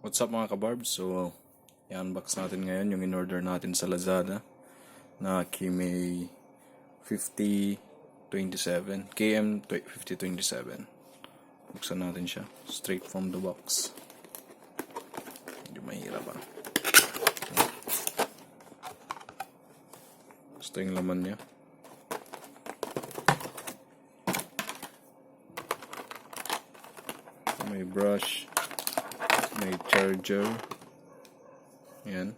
What's up mga kabarbs? So, i-unbox natin ngayon yung in-order natin sa Lazada na Kemei 5027 KM 5027. Buksan natin siya straight from the box. Hindi mahirap ah. Gusto yung laman niya. May brush, may charger. Yan.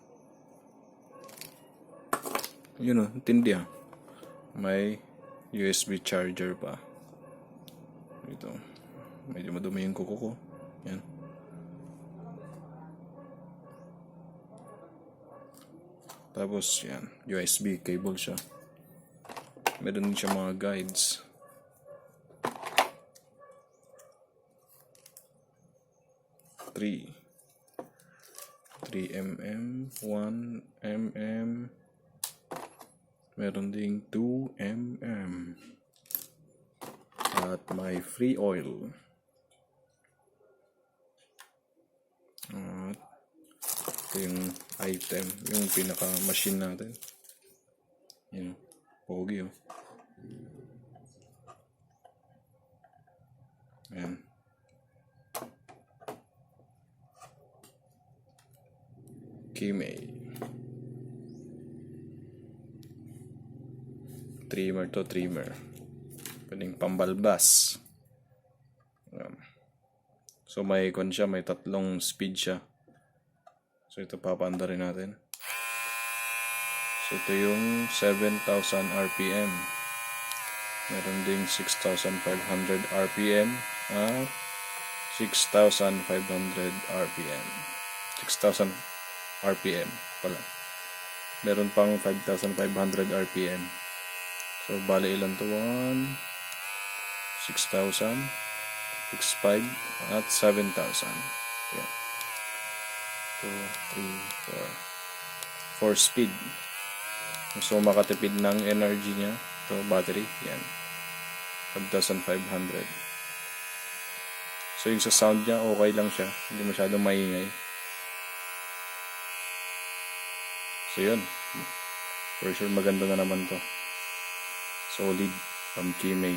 Yun o, tindi ah. May USB charger pa. Ito. Medyo madumi yung kuko ko. Yan. Tapos yan, USB cable siya. Meron din siya mga guides. 3mm, 1mm, meron ding 2mm, at may free oil. At ito yung item, yung pinaka machine natin. Yun, pogi oh. Ayan. Kemei. Trimmer to trimmer. Pwedeng pambalbas. So may ikon siya, may tatlong speed siya. So ito papaanda rin natin. So ito yung 7,000 RPM. Meron ding 6,500 RPM at 6,500 RPM. 6,000 RPM pala. Meron pang 5,500 RPM. So bali ilan to? 1, 6,000, 6,500 at 7,000. Yan. 2, 3, 4. 4 speed. So makatipid ng energy niya. Ito battery. Yan. 5,500. So yung sa sound niya okay lang siya. Hindi masyadong maingay. So yun, for sure maganda na naman to. Solid from Kemei.